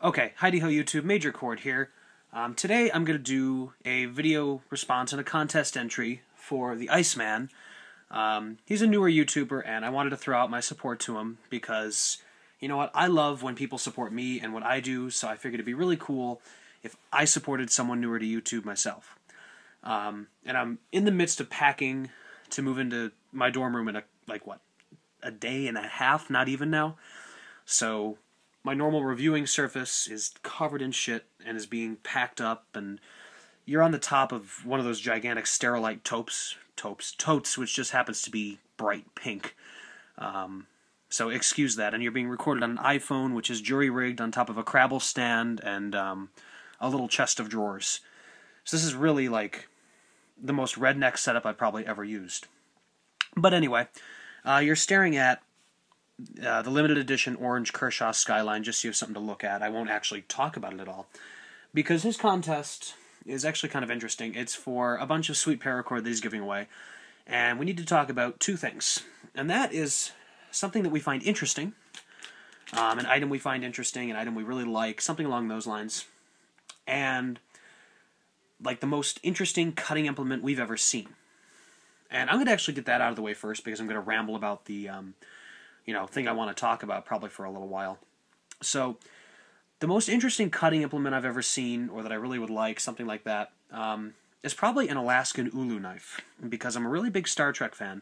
Okay, Heidi-ho YouTube, Paracord here. Today I'm going to do a video response and a contest entry for the Iceman. He's a newer YouTuber, and I wanted to throw out my support to him because, you know what, I love when people support me and what I do, so I figured it'd be really cool if I supported someone newer to YouTube myself. And I'm in the midst of packing to move into my dorm room in a day and a half, not even now. So my normal reviewing surface is covered in shit and is being packed up, and you're on the top of one of those gigantic Sterilite totes, which just happens to be bright pink. So excuse that, and you're being recorded on an iPhone, which is jury-rigged on top of a Crabble stand and a little chest of drawers. So this is really like the most redneck setup I've probably ever used. But anyway, you're staring at the limited edition orange Kershaw Skyline, just so you have something to look at. I won't actually talk about it at all, because his contest is actually kind of interesting. It's for a bunch of sweet Paracord that he's giving away, and we need to talk about two things. And that is something that we find interesting, an item we find interesting, an item we really like, something along those lines, and like the most interesting cutting implement we've ever seen. And I'm going to actually get that out of the way first, because I'm going to ramble about the thing I want to talk about probably for a little while. So, the most interesting cutting implement I've ever seen, or that I really would like, something like that, is probably an Alaskan ulu knife, because I'm a really big Star Trek fan,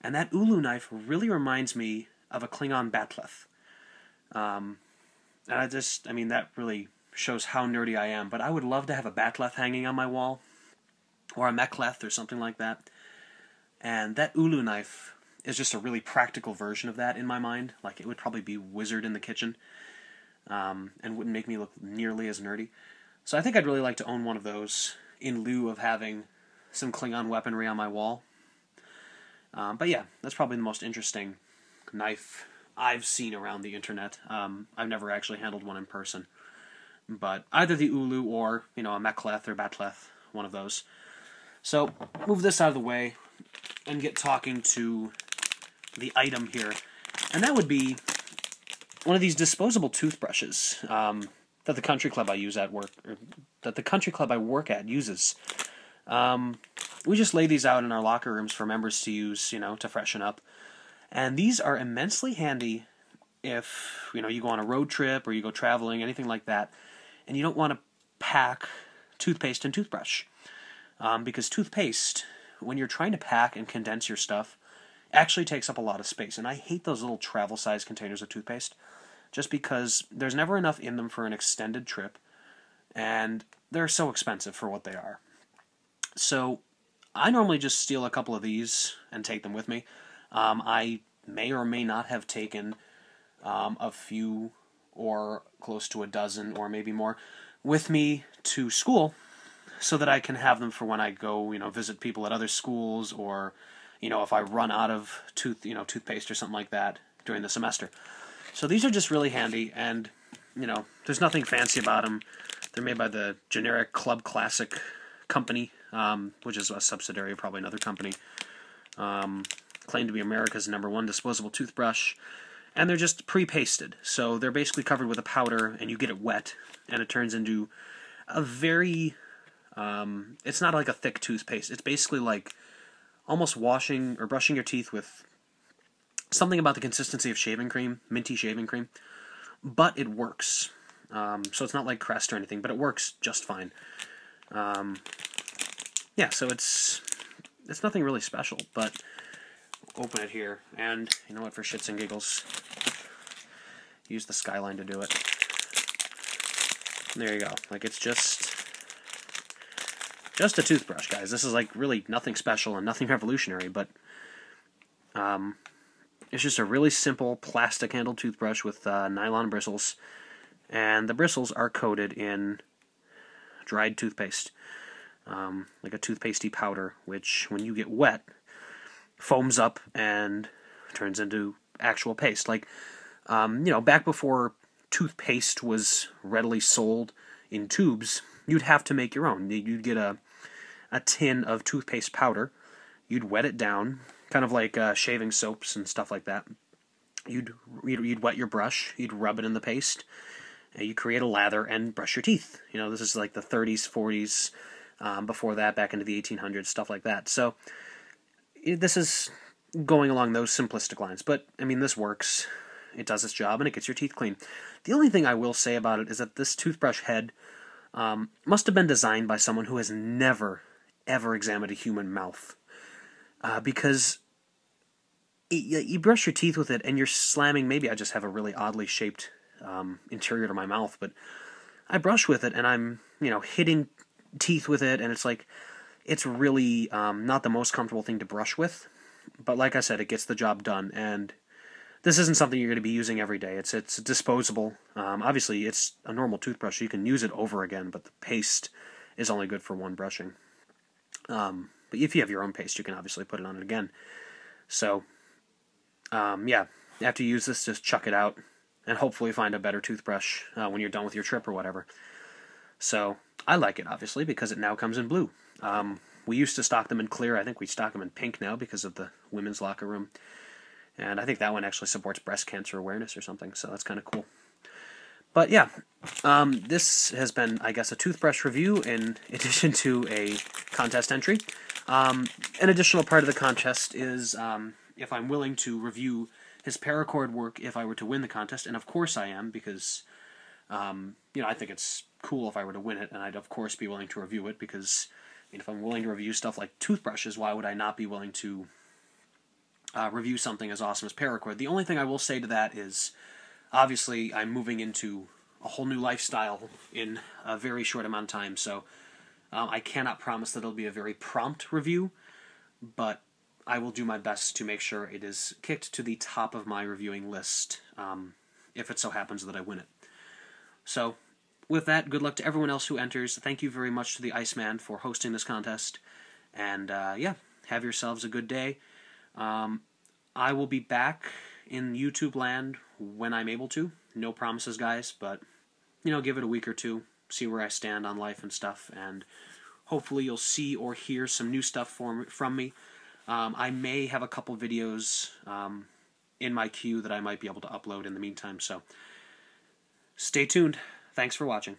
and that ulu knife really reminds me of a Klingon bat'leth. And that really shows how nerdy I am, but I would love to have a bat'leth hanging on my wall, or a mek'leth, or something like that. And that ulu knife is just a really practical version of that in my mind. Like, it would probably be wizard in the kitchen, and wouldn't make me look nearly as nerdy. So I think I'd really like to own one of those in lieu of having some Klingon weaponry on my wall. But yeah, that's probably the most interesting knife I've seen around the internet. I've never actually handled one in person. But either the ulu or, a mek'leth or bat'leth, one of those. So, move this out of the way and get talking to the item here, and that would be one of these disposable toothbrushes that the country club I use at work, or that the country club I work at uses. We just lay these out in our locker rooms for members to use, to freshen up, and these are immensely handy if you go on a road trip or you go traveling, anything like that, and you don't want to pack toothpaste and toothbrush, because toothpaste, when you're trying to pack and condense your stuff, actually takes up a lot of space. And I hate those little travel-sized containers of toothpaste, just because there's never enough in them for an extended trip, and they're so expensive for what they are. So I normally just steal a couple of these and take them with me. I may or may not have taken a few, or close to a dozen, or maybe more, with me to school, so that I can have them for when I go, visit people at other schools, or if I run out of toothpaste or something like that during the semester. So these are just really handy, and, there's nothing fancy about them. They're made by the generic Club Classic company, which is a subsidiary of probably another company. Claimed to be America's #1 disposable toothbrush, and they're just pre-pasted. So they're basically covered with a powder, and you get it wet, and it turns into a very, it's not like a thick toothpaste. It's basically like almost washing or brushing your teeth with something about the consistency of shaving cream, minty shaving cream, but it works. So it's not like Crest or anything, but it works just fine. Yeah, so it's nothing really special, but open it here, and you know what, for shits and giggles, use the Skyline to do it. There you go. Like, it's just a toothbrush, guys. This is like really nothing special and nothing revolutionary, but it's just a really simple plastic-handled toothbrush with nylon bristles, and the bristles are coated in dried toothpaste, like a toothpastey powder, which, when you get wet, foams up and turns into actual paste. Like, back before toothpaste was readily sold in tubes, you'd have to make your own. You'd get a tin of toothpaste powder, you'd wet it down, kind of like shaving soaps and stuff like that. You'd wet your brush, you'd rub it in the paste, You create a lather and brush your teeth. You know, this is like the 30s, 40s, before that, back into the 1800s, stuff like that. So this is going along those simplistic lines. But, I mean, this works. It does its job, and it gets your teeth clean. The only thing I will say about it is that this toothbrush head must have been designed by someone who has never, ever examined a human mouth. Because you brush your teeth with it, and you're slamming, maybe I just have a really oddly shaped interior to my mouth, but I brush with it, and I'm, hitting teeth with it, and it's like, it's really not the most comfortable thing to brush with, but like I said, it gets the job done, and this isn't something you're going to be using every day. It's disposable. Obviously, it's a normal toothbrush, so you can use it over again, but the paste is only good for one brushing. But if you have your own paste, you can obviously put it on it again. So, yeah, after you use this, just chuck it out, and hopefully find a better toothbrush when you're done with your trip or whatever. So, I like it, obviously, because it now comes in blue. We used to stock them in clear. I think we stock them in pink now because of the women's locker room. And I think that one actually supports breast cancer awareness or something, so that's kind of cool. But yeah, this has been, I guess, a toothbrush review in addition to a contest entry. An additional part of the contest is if I'm willing to review his Paracord work if I were to win the contest, and of course I am, because I think it's cool if I were to win it, and I'd of course be willing to review it, because if I'm willing to review stuff like toothbrushes, why would I not be willing to review something as awesome as Paracord? The only thing I will say to that is, obviously, I'm moving into a whole new lifestyle in a very short amount of time, so I cannot promise that it'll be a very prompt review, but I will do my best to make sure it is kicked to the top of my reviewing list, if it so happens that I win it. So, with that, good luck to everyone else who enters. Thank you very much to the Iceman for hosting this contest, and yeah, have yourselves a good day. I will be back in YouTube land when I'm able to. No promises, guys, but, give it a week or two, see where I stand on life and stuff, and hopefully you'll see or hear some new stuff from me. I may have a couple videos in my queue that I might be able to upload in the meantime, so stay tuned. Thanks for watching.